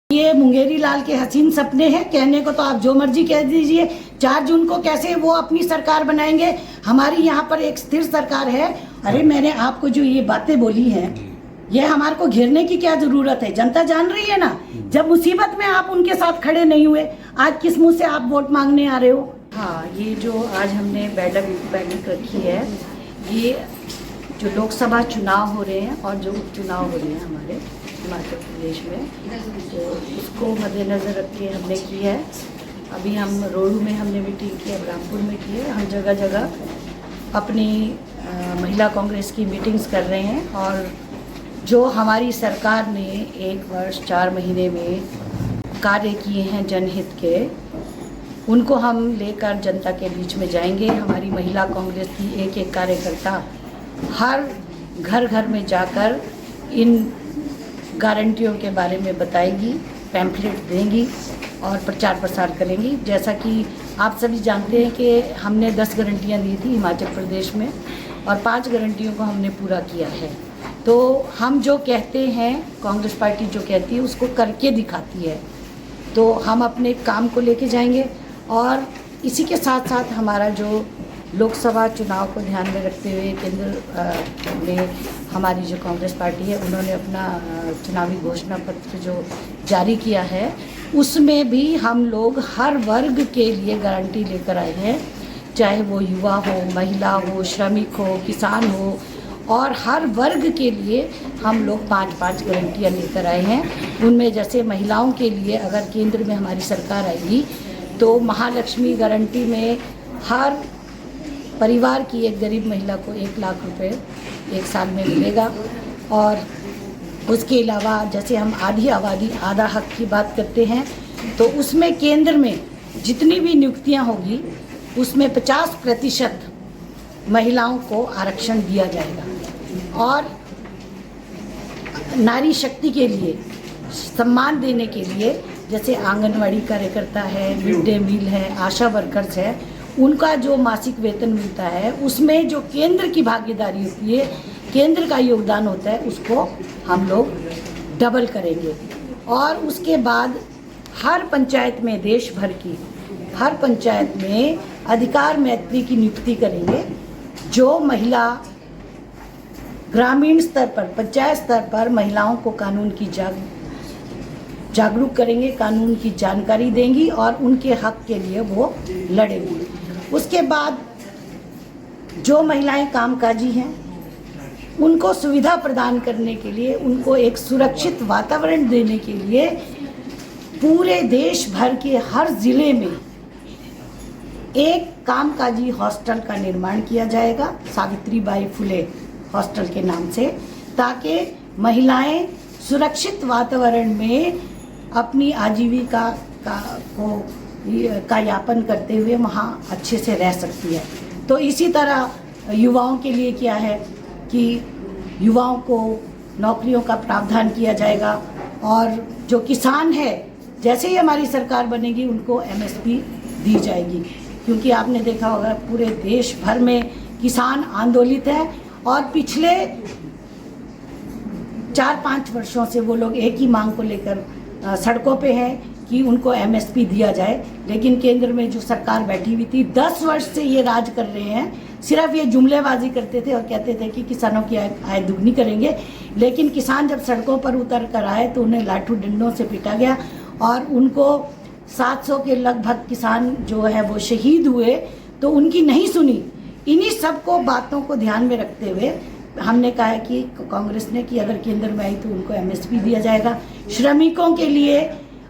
ये मुंगेरी लाल के हसीन सपने हैं, कहने को तो आप जो मर्जी कह दीजिए। 4 जून को कैसे वो अपनी सरकार बनाएंगे, हमारी यहाँ पर एक स्थिर सरकार है। अरे मैंने आपको जो ये बातें बोली हैं, ये हमारे को घेरने की क्या जरूरत है, जनता जान रही है ना। जब मुसीबत में आप उनके साथ खड़े नहीं हुए, आज किस मुंह से आप वोट मांगने आ रहे हो। हाँ, ये जो आज हमने बैठक रखी है, ये जो लोकसभा चुनाव हो रहे हैं और जो उपचुनाव हो रहे हैं हमारे हिमाचल प्रदेश में, तो उसको मद्देनज़र रख के हमने की है। अभी हम रोहू में हमने मीटिंग की है, बलरामपुर में की है। हम जगह जगह अपनी महिला कांग्रेस की मीटिंग्स कर रहे हैं और जो हमारी सरकार ने 1 वर्ष 4 महीने में कार्य किए हैं जनहित के, उनको हम लेकर जनता के बीच में जाएंगे। हमारी महिला कांग्रेस की एक कार्यकर्ता हर घर में जाकर इन गारंटियों के बारे में बताएगी, पैम्फलेट देंगी और प्रचार प्रसार करेंगी। जैसा कि आप सभी जानते हैं कि हमने 10 गारंटियाँ दी थी हिमाचल प्रदेश में और 5 गारंटियों को हमने पूरा किया है। तो हम जो कहते हैं, कांग्रेस पार्टी जो कहती है उसको करके दिखाती है। तो हम अपने काम को लेके जाएंगे और इसी के साथ साथ हमारा जो लोकसभा चुनाव को ध्यान में रखते हुए केंद्र में हमारी जो कांग्रेस पार्टी है, उन्होंने अपना चुनावी घोषणा पत्र जो जारी किया है, उसमें भी हम लोग हर वर्ग के लिए गारंटी लेकर आए हैं। चाहे वो युवा हो, महिला हो, श्रमिक हो, किसान हो, और हर वर्ग के लिए हम लोग 5-5 गारंटियाँ लेकर आए हैं। उनमें जैसे महिलाओं के लिए अगर केंद्र में हमारी सरकार आएगी तो महालक्ष्मी गारंटी में हर परिवार की एक गरीब महिला को 1 लाख रुपए 1 साल में मिलेगा। और उसके अलावा जैसे हम आधी आबादी आधा हक की बात करते हैं, तो उसमें केंद्र में जितनी भी नियुक्तियां होगी उसमें 50% महिलाओं को आरक्षण दिया जाएगा। और नारी शक्ति के लिए सम्मान देने के लिए जैसे आंगनवाड़ी कार्यकर्ता है, मिड डे मील है, आशा वर्कर्स है, उनका जो मासिक वेतन मिलता है उसमें जो केंद्र की भागीदारी होती है, केंद्र का योगदान होता है, उसको हम लोग डबल करेंगे। और उसके बाद हर पंचायत में, देश भर की हर पंचायत में अधिकार मैत्री की नियुक्ति करेंगे। जो महिला ग्रामीण स्तर पर, पंचायत स्तर पर महिलाओं को कानून की जागरूक करेंगे, कानून की जानकारी देंगी और उनके हक के लिए वो लड़ेंगी। उसके बाद जो महिलाएं कामकाजी हैं उनको सुविधा प्रदान करने के लिए, उनको एक सुरक्षित वातावरण देने के लिए पूरे देश भर के हर ज़िले में एक कामकाजी हॉस्टल का निर्माण किया जाएगा, सावित्रीबाई फुले हॉस्टल के नाम से, ताकि महिलाएं सुरक्षित वातावरण में अपनी आजीविका का यापन करते हुए वहाँ अच्छे से रह सकती है। तो इसी तरह युवाओं के लिए क्या है कि युवाओं को नौकरियों का प्रावधान किया जाएगा। और जो किसान है, जैसे ही हमारी सरकार बनेगी उनको MSP दी जाएगी, क्योंकि आपने देखा होगा पूरे देश भर में किसान आंदोलित है और पिछले 4-5 वर्षों से वो लोग एक ही मांग को लेकर सड़कों पे हैं कि उनको MSP दिया जाए। लेकिन केंद्र में जो सरकार बैठी हुई थी, 10 वर्ष से ये राज कर रहे हैं, सिर्फ ये जुमलेबाजी करते थे और कहते थे कि किसानों की आय दुगनी करेंगे। लेकिन किसान जब सड़कों पर उतर कर आए तो उन्हें लाठू डंडों से पीटा गया और उनको 700 के लगभग किसान जो है वो शहीद हुए, तो उनकी नहीं सुनी। इन्हीं सब को बातों को ध्यान में रखते हुए हमने कहा है कि कांग्रेस ने कि अगर केंद्र में आई तो उनको MSP दिया जाएगा। श्रमिकों के लिए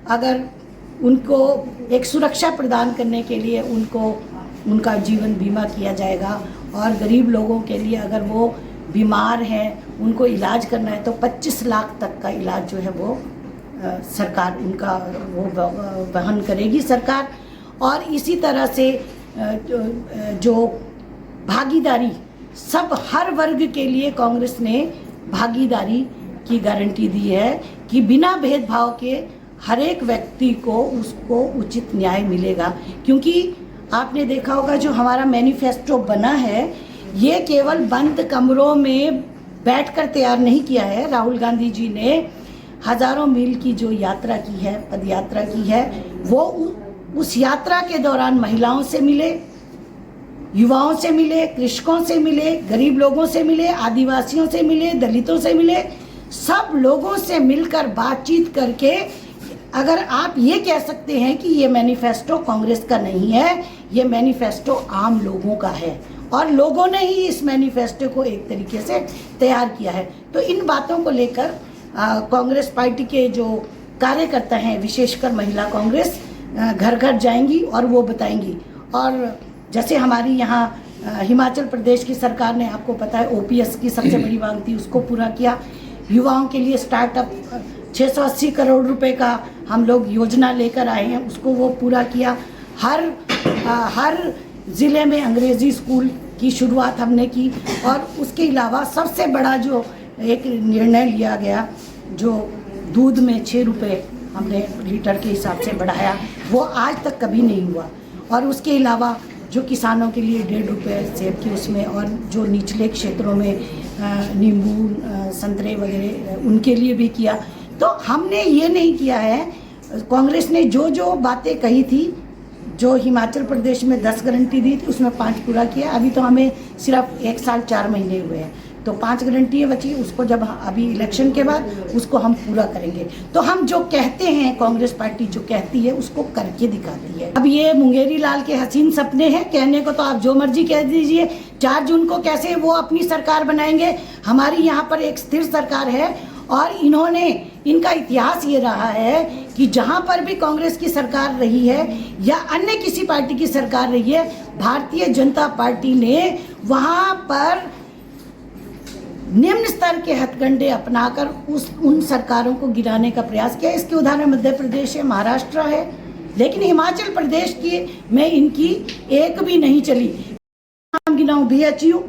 अगर उनको एक सुरक्षा प्रदान करने के लिए उनको उनका जीवन बीमा किया जाएगा। और गरीब लोगों के लिए अगर वो बीमार हैं, उनको इलाज करना है, तो 25 लाख तक का इलाज जो है वो सरकार उनका वो वहन करेगी सरकार। और इसी तरह से जो भागीदारी, सब हर वर्ग के लिए कांग्रेस ने भागीदारी की गारंटी दी है कि बिना भेदभाव के हर एक व्यक्ति को उसको उचित न्याय मिलेगा। क्योंकि आपने देखा होगा जो हमारा मैनिफेस्टो बना है, ये केवल बंद कमरों में बैठकर तैयार नहीं किया है। राहुल गांधी जी ने हजारों मील की जो यात्रा की है, पद यात्रा की है, वो उस यात्रा के दौरान महिलाओं से मिले, युवाओं से मिले, कृषकों से मिले, गरीब लोगों से मिले, आदिवासियों से मिले, दलितों से मिले, सब लोगों से मिलकर बातचीत करके अगर आप ये कह सकते हैं कि ये मैनिफेस्टो कांग्रेस का नहीं है, ये मैनिफेस्टो आम लोगों का है और लोगों ने ही इस मैनिफेस्टो को एक तरीके से तैयार किया है। तो इन बातों को लेकर कांग्रेस पार्टी के जो कार्यकर्ता हैं, विशेषकर महिला कांग्रेस, घर घर जाएंगी और वो बताएंगी। और जैसे हमारी यहाँ हिमाचल प्रदेश की सरकार ने, आपको पता है, ओपीएस की सबसे बड़ी मांग थी, उसको पूरा किया। युवाओं के लिए स्टार्टअप 680 करोड़ रुपए का हम लोग योजना लेकर आए हैं, उसको वो पूरा किया। हर ज़िले में अंग्रेज़ी स्कूल की शुरुआत हमने की। और उसके अलावा सबसे बड़ा जो एक निर्णय लिया गया, जो दूध में 6 रुपये हमने लीटर के हिसाब से बढ़ाया, वो आज तक कभी नहीं हुआ। और उसके अलावा जो किसानों के लिए 1.5 रुपये सेब की उसमें, और जो निचले क्षेत्रों में नींबू, संतरे वगैरह, उनके लिए भी किया। तो हमने ये नहीं किया है, कांग्रेस ने जो जो बातें कही थी, जो हिमाचल प्रदेश में 10 गारंटी दी थी, उसमें 5 पूरा किया। अभी तो हमें सिर्फ 1 साल 4 महीने हुए हैं, तो 5 गारंटी बची, उसको जब अभी इलेक्शन के बाद उसको हम पूरा करेंगे। तो हम जो कहते हैं, कांग्रेस पार्टी जो कहती है उसको करके दिखाती है। अब ये मुंगेरी लाल के हसीन सपने हैं, कहने को तो आप जो मर्जी कह दीजिए। 4 जून को कैसे वो अपनी सरकार बनाएंगे? हमारी यहाँ पर एक स्थिर सरकार है और इनका इतिहास ये रहा है कि जहाँ पर भी कांग्रेस की सरकार रही है या अन्य किसी पार्टी की सरकार रही है, भारतीय जनता पार्टी ने वहाँ पर निम्न स्तर के हथकंडे अपनाकर उन सरकारों को गिराने का प्रयास किया। इसके उदाहरण मध्य प्रदेश है, महाराष्ट्र है, लेकिन हिमाचल प्रदेश की में इनकी एक भी नहीं चली। नाम गिनाऊं, BHU,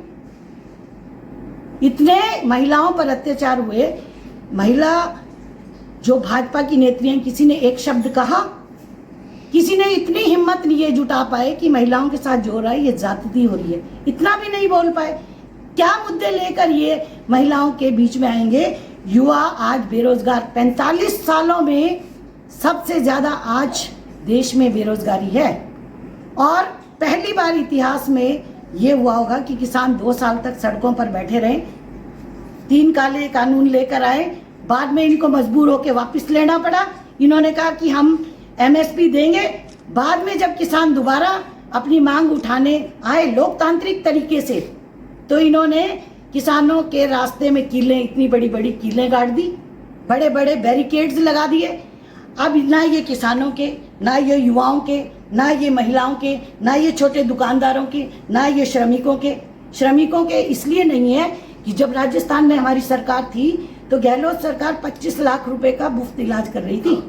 इतने महिलाओं पर अत्याचार हुए, महिला जो भाजपा की नेत्री हैं, किसी ने एक शब्द कहा? किसी ने इतनी हिम्मत नहीं ये जुटा पाए कि महिलाओं के साथ जो हो रहा है ये ज्यादती हो रही है, इतना भी नहीं बोल पाए। क्या मुद्दे लेकर ये महिलाओं के बीच में आएंगे? युवा आज बेरोजगार, 45 सालों में सबसे ज्यादा आज देश में बेरोजगारी है। और पहली बार इतिहास में ये हुआ होगा कि किसान 2 साल तक सड़कों पर बैठे रहे, 3 काले कानून लेकर आए, बाद में इनको मजबूर होकर वापस लेना पड़ा। इन्होंने कहा कि हम MSP देंगे, बाद में जब किसान दोबारा अपनी मांग उठाने आए लोकतांत्रिक तरीके से, तो इन्होंने किसानों के रास्ते में कीलें, इतनी बड़ी बड़ी कीलें गाड़ दी, बड़े बड़े बैरिकेड्स लगा दिए। अब ना ये किसानों के, ना ये युवाओं के, ना ये महिलाओं के, ना ये छोटे दुकानदारों के, ना ये श्रमिकों के इसलिए नहीं है कि जब राजस्थान में हमारी सरकार थी तो गहलोत सरकार 25 लाख रुपए का मुफ्त इलाज कर रही थी।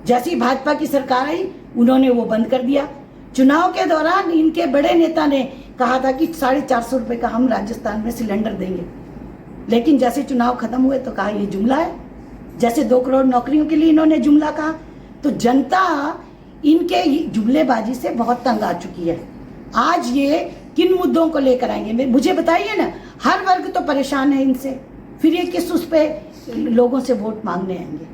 जैसी भाजपा की सरकार आई, उन्होंने वो बंद कर दिया। चुनाव के दौरान इनके बड़े नेता ने कहा था कि 450 रुपए का हम राजस्थान में सिलेंडर देंगे, लेकिन जैसे चुनाव खत्म हुए तो कहा ये जुमला है। जैसे 2 करोड़ नौकरियों के लिए इन्होंने जुमला कहा। तो जनता इनके जुमलेबाजी से बहुत तंग आ चुकी है। आज ये किन मुद्दों को लेकर आएंगे, मुझे बताइए ना। हर वर्ग तो परेशान है इनसे, फिर ये किस उस पे लोगों से वोट मांगने आएंगे?